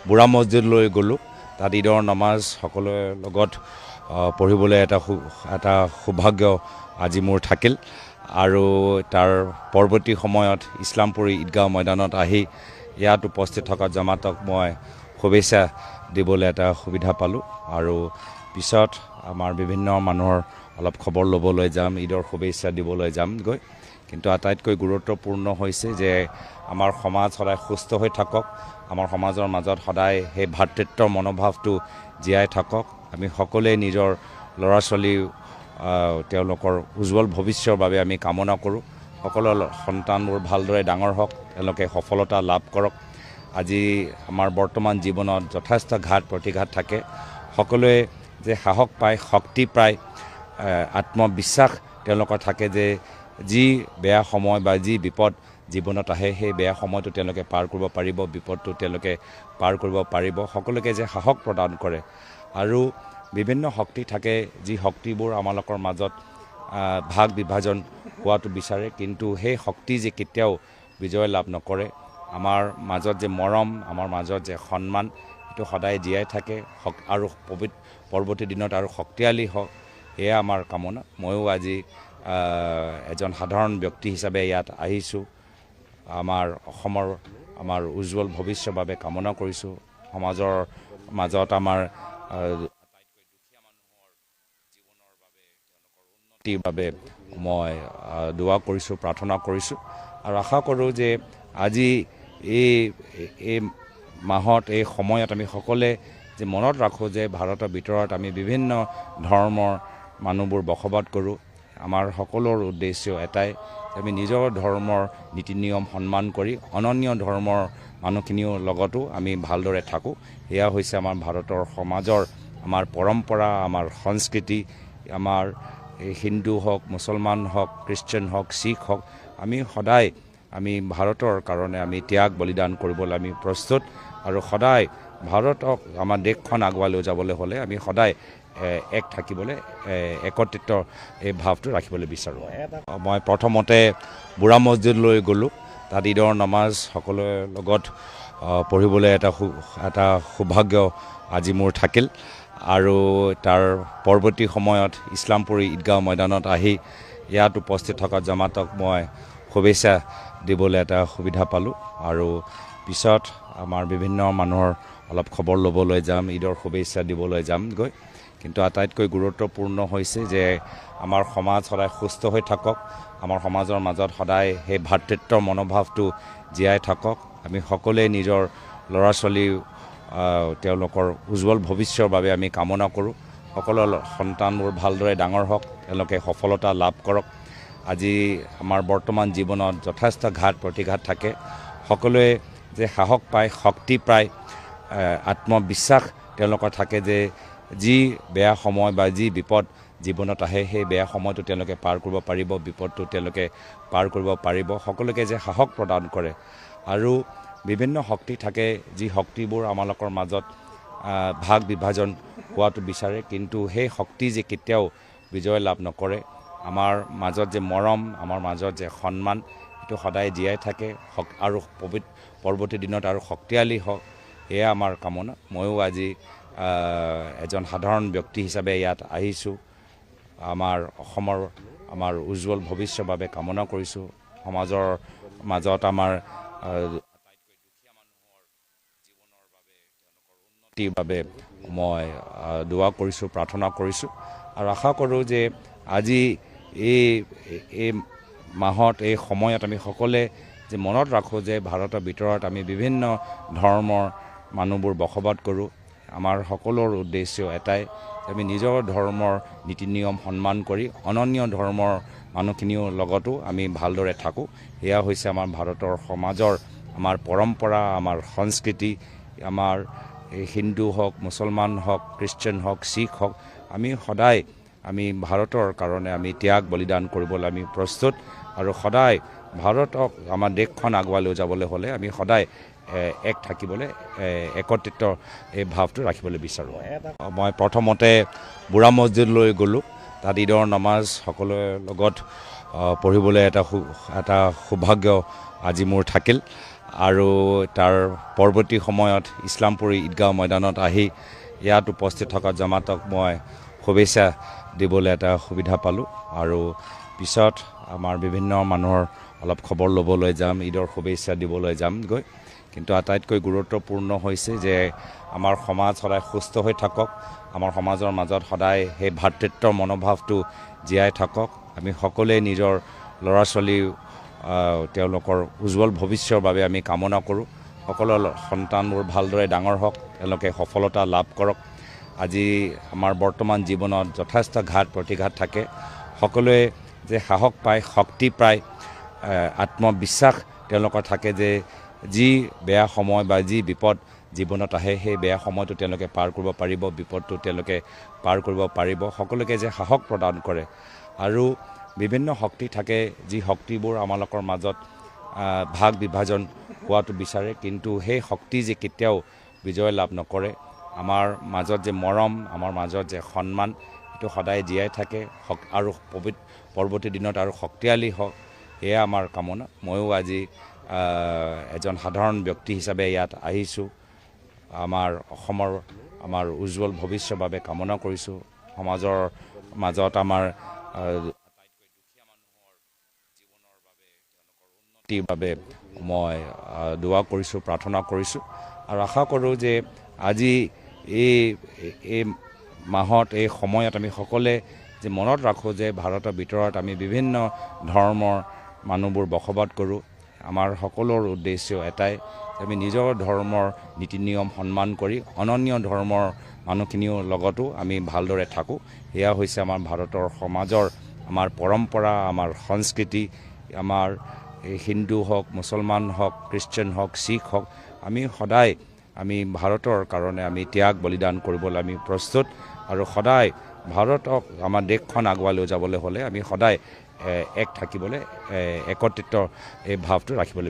বুঢ়া মছজিদলৈ গ'লোঁ। তাত ঈদৰ নামাজ সকলোৰে লগত পঢ়িবলৈ এটা সৌভাগ্য আজি মোৰ থাকিল আৰু তাৰ পৰৱৰ্তী সময়ত ইছলামপুৰী ঈদগাঁও ময়দানত আহি ইয়াত উপস্থিত থকা জামাতক মই শুভেচ্ছা দিবলৈ এটা সুবিধা পালোঁ আৰু পিছত আমাৰ বিভিন্ন মানুহৰ অলপ খবৰ ল'বলৈ যাম, ঈদৰ শুভেচ্ছা দিবলৈ যামগৈ। কিন্তু আটাইতকৈ গুৰুত্বপূৰ্ণ হৈছে যে আমাৰ সমাজ সদায় সুস্থ হৈ থাকক, আমাৰ সমাজৰ মাজত সদায় সেই ভাতৃত্বৰ মনোভাৱটো জীয়াই থাকক। আমি সকলোৱে নিজৰ ল'ৰা ছোৱালী তেওঁলোকৰ উজ্জ্বল ভৱিষ্যৰ বাবে আমি কামনা কৰোঁ। সকলো সন্তানবোৰ ভালদৰে ডাঙৰ হওক, তেওঁলোকে সফলতা লাভ কৰক। আজি আমাৰ বৰ্তমান জীৱনত যথেষ্ট ঘাত প্ৰতিঘাত থাকে, সকলোৱে যে সাহস পায়, শক্তি পায়, আত্মবিশ্বাস তেওঁলোকৰ থাকে যে যি বেয়া সময় বা যি বিপদ জীৱনত আহে সেই বেয়া সময়টো তেওঁলোকে পাৰ কৰিব পাৰিব, বিপদটো তেওঁলোকে পাৰ কৰিব পাৰিব। সকলোকে যে সাহস প্ৰদান কৰে আৰু বিভিন্ন শক্তি থাকে, যি শক্তিবোৰ আমালোকৰ মাজত ভাগ বিভাজন হোৱাটো বিচাৰে, কিন্তু সেই শক্তি যে কেতিয়াও বিজয় লাভ নকৰে। আমাৰ মাজত যে মৰম, আমাৰ মাজত যে সন্মান, সেইটো সদায় জীয়াই থাকে আৰু পৰৱৰ্তী দিনত আৰু শক্তিশালী হওক, এয়া আমাৰ কামনা। ময়ো আজি এজন সাধাৰণ ব্যক্তি হিচাপে ইয়াত আহিছোঁ। আমাৰ অসমৰ আমাৰ উজ্জ্বল ভৱিষ্যৰ বাবে কামনা কৰিছোঁ। সমাজৰ মাজত আমাৰ আটাইতকৈ দুখীয়া মানুহৰ জীৱনৰ বাবে, তেওঁলোকৰ উন্নতিৰ বাবে মই দোৱা কৰিছোঁ, প্ৰাৰ্থনা কৰিছোঁ আৰু আশা কৰোঁ যে আজি এই মাহত, এই সময়ত আমি সকলোৱে যে মনত ৰাখোঁ যে ভাৰতৰ ভিতৰত আমি বিভিন্ন ধৰ্মৰ মানুহবোৰ বসবাস কৰোঁ। আমাৰ সকলোৰ উদ্দেশ্য এটাই, আমি নিজৰ ধৰ্মৰ নীতি নিয়ম সন্মান কৰি অনন্য ধৰ্মৰ মানুহখিনিৰ লগতো আমি ভালদৰে থাকোঁ। এয়া হৈছে আমাৰ ভাৰতৰ সমাজৰ আমাৰ পৰম্পৰা, আমাৰ সংস্কৃতি। আমাৰ হিন্দু হওক, মুছলমান হওক, খ্ৰীষ্টান হওক, শিখ হওক, আমি সদায় ভাৰতৰ কাৰণে আমি ত্যাগ বলিদান কৰিবলৈ আমি প্ৰস্তুত আৰু সদায় ভাৰতক, আমাৰ দেশখন আগুৱাই লৈ যাবলৈ হ'লে আমি সদায় এক থাকিবলৈ, একত্ৰিত এই ভাৱটো ৰাখিবলৈ বিচাৰোঁ। মই প্ৰথমতে বুঢ়া মছজিদলৈ গ'লোঁ। তাত ঈদৰ নামাজ সকলোৰে লগত পঢ়িবলৈ এটা সৌভাগ্য আজি মোৰ থাকিল আৰু তাৰ পৰৱৰ্তী সময়ত ইছলামপুৰী ঈদগাঁও ময়দানত আহি ইয়াত উপস্থিত থকা জামাতক মই শুভেচ্ছা দিবলৈ এটা সুবিধা পালোঁ আৰু পিছত আমাৰ বিভিন্ন মানুহৰ অলপ খবৰ ল'বলৈ যাম, ঈদৰ শুভেচ্ছা দিবলৈ যামগৈ। কিন্তু আটাইতকৈ গুৰুত্বপূৰ্ণ হৈছে যে আমাৰ সমাজ সদায় সুস্থ হৈ থাকক, আমাৰ সমাজৰ মাজত সদায় সেই ভাতৃত্বৰ মনোভাৱটো জীয়াই থাকক। আমি সকলোৱে নিজৰ ল'ৰা ছোৱালী তেওঁলোকৰ উজ্জ্বল ভৱিষ্যৰ বাবে আমি কামনা কৰোঁ। সকলো সন্তানবোৰ ভালদৰে ডাঙৰ হওক, তেওঁলোকে সফলতা লাভ কৰক। আজি আমাৰ বৰ্তমান জীৱনত যথেষ্ট ঘাত প্ৰতিঘাত থাকে, সকলোৱে যে সাহস পায়, শক্তি পায়, আত্মবিশ্বাস তেওঁলোকৰ থাকে যে যি বেয়া সময় বা যি বিপদ জীৱনত আহে সেই বেয়া সময়টো তেওঁলোকে পাৰ কৰিব পাৰিব, বিপদটো তেওঁলোকে পাৰ কৰিব পাৰিব। সকলোকে যে সাহস প্ৰদান কৰে আৰু বিভিন্ন শক্তি থাকে, যি শক্তিবোৰ আমালোকৰ মাজত ভাগ বিভাজন হোৱাটো বিচাৰে, কিন্তু সেই শক্তি যে কেতিয়াও বিজয় লাভ নকৰে। আমাৰ মাজত যে মৰম, আমাৰ মাজত যে সন্মান, সেইটো সদায় জীয়াই থাকে আৰু পৰৱৰ্তী দিনত আৰু শক্তিশালী হওক, এয়া আমাৰ কামনা। ময়ো আজি এজন সাধাৰণ ব্যক্তি হিচাপে ইয়াত আহিছোঁ। আমাৰ অসমৰ আমাৰ উজ্জ্বল ভৱিষ্যৰ বাবে কামনা কৰিছোঁ। সমাজৰ মাজত আমাৰ আটাইতকৈ দুখীয়া মানুহৰ জীৱনৰ বাবে, তেওঁলোকৰ উন্নতিৰ বাবে মই দোৱা কৰিছোঁ, প্ৰাৰ্থনা কৰিছোঁ আৰু আশা কৰোঁ যে আজি এই মাহত, এই সময়ত আমি সকলোৱে যে মনত ৰাখোঁ যে ভাৰতৰ ভিতৰত আমি বিভিন্ন ধৰ্মৰ মানুহবোৰ বসবাস কৰোঁ। আমাৰ সকলোৰ উদ্দেশ্য এটাই, আমি নিজৰ ধৰ্মৰ নীতি নিয়ম সন্মান কৰি অনন্য ধৰ্মৰ মানুহখিনিৰ লগতো আমি ভালদৰে থাকোঁ। এয়া হৈছে আমাৰ ভাৰতৰ সমাজৰ আমাৰ পৰম্পৰা, আমাৰ সংস্কৃতি। আমাৰ হিন্দু হওক, মুছলমান হওক, খ্ৰীষ্টান হওক, শিখ হওক, আমি সদায় ভাৰতৰ কাৰণে আমি ত্যাগ বলিদান কৰিবলৈ আমি প্ৰস্তুত আৰু সদায় ভাৰতক, আমাৰ দেশখন আগুৱাই লৈ যাবলৈ হ'লে আমি সদায় এক থাকিবলৈ, একত্ৰিত এই ভাৱটো ৰাখিবলৈ বিচাৰোঁ। মই প্ৰথমতে বুঢ়া মছজিদলৈ গ'লোঁ। তাত ঈদৰ নামাজ সকলোৰে লগত পঢ়িবলৈ এটা সৌভাগ্য আজি মোৰ থাকিল আৰু তাৰ পৰৱৰ্তী সময়ত ইছলামপুৰ ঈদগাঁও ময়দানত আহি ইয়াত উপস্থিত থকা জমাতক মই শুভেচ্ছা দিবলৈ এটা সুবিধা পালোঁ আৰু পিছত আমাৰ বিভিন্ন মানুহৰ অলপ খবৰ ল'বলৈ যাম, ঈদৰ শুভেচ্ছা দিবলৈ যামগৈ। কিন্তু আটাইতকৈ গুৰুত্বপূৰ্ণ হৈছে যে আমাৰ সমাজ সদায় সুস্থ হৈ থাকক, আমাৰ সমাজৰ মাজত সদায় সেই ভাতৃত্বৰ মনোভাৱটো জীয়াই থাকক। আমি সকলোৱে নিজৰ ল'ৰা ছোৱালী তেওঁলোকৰ উজ্জ্বল ভৱিষ্যৰ বাবে আমি কামনা কৰোঁ। সকলো সন্তানবোৰ ভালদৰে ডাঙৰ হওক, তেওঁলোকে সফলতা লাভ কৰক। আজি আমাৰ বৰ্তমান জীৱনত যথেষ্ট ঘাত প্ৰতিঘাত থাকে, সকলোৱে যে সাহস পায়, শক্তি পায়, আত্মবিশ্বাস তেওঁলোকৰ থাকে যে যি বেয়া সময় বা যি বিপদ জীৱনত আহে সেই বেয়া সময়টো তেওঁলোকে পাৰ কৰিব পাৰিব, বিপদটো তেওঁলোকে পাৰ কৰিব পাৰিব। সকলোকে যে সাহস প্ৰদান কৰে আৰু বিভিন্ন শক্তি থাকে, যি শক্তিবোৰ আমালোকৰ মাজত ভাগ বিভাজন হোৱাটো বিচাৰে, কিন্তু সেই শক্তি যে কেতিয়াও বিজয় লাভ নকৰে। আমাৰ মাজত যে মৰম, আমাৰ মাজত যে সন্মান, সেইটো সদায় জীয়াই থাকে আৰু পৰৱৰ্তী দিনত আৰু শক্তিশালী হওক, এয়া আমাৰ কামনা। ময়ো আজি এজন সাধাৰণ ব্যক্তি হিচাপে ইয়াত আহিছোঁ। আমাৰ অসমৰ আমাৰ উজ্জ্বল ভৱিষ্যৰ বাবে কামনা কৰিছোঁ। সমাজৰ মাজত আমাৰ আটাইতকৈ দুখীয়া মানুহৰ জীৱনৰ বাবে, তেওঁলোকৰ উন্নতিৰ বাবে মই দোৱা কৰিছোঁ, প্ৰাৰ্থনা কৰিছোঁ আৰু আশা কৰোঁ যে আজি এই মাহত, এই সময়ত আমি সকলোৱে যে মনত ৰাখোঁ যে ভাৰতৰ ভিতৰত আমি বিভিন্ন ধৰ্মৰ মানুহবোৰ বসবাস কৰোঁ। আমাৰ সকলোৰ উদ্দেশ্য এটাই, আমি নিজৰ ধৰ্মৰ নীতি নিয়ম সন্মান কৰি অনন্য ধৰ্মৰ মানুহখিনিৰ লগতো আমি ভালদৰে থাকোঁ। এয়া হৈছে আমাৰ ভাৰতৰ সমাজৰ আমাৰ পৰম্পৰা, আমাৰ সংস্কৃতি। আমাৰ হিন্দু হওক, মুছলমান হওক, খ্ৰীষ্টান হওক, শিখ হওক, আমি সদায় আমি ভাৰতৰ কাৰণে আমি ত্যাগ বলিদান কৰিবলৈ আমি প্ৰস্তুত আৰু সদায় ভাৰতক, আমাৰ দেশখন আগুৱাই লৈ যাবলৈ হ'লে আমি সদায় এক থাকিবলৈ, একত্ৰিত এই ভাৱটো ৰাখিবলৈ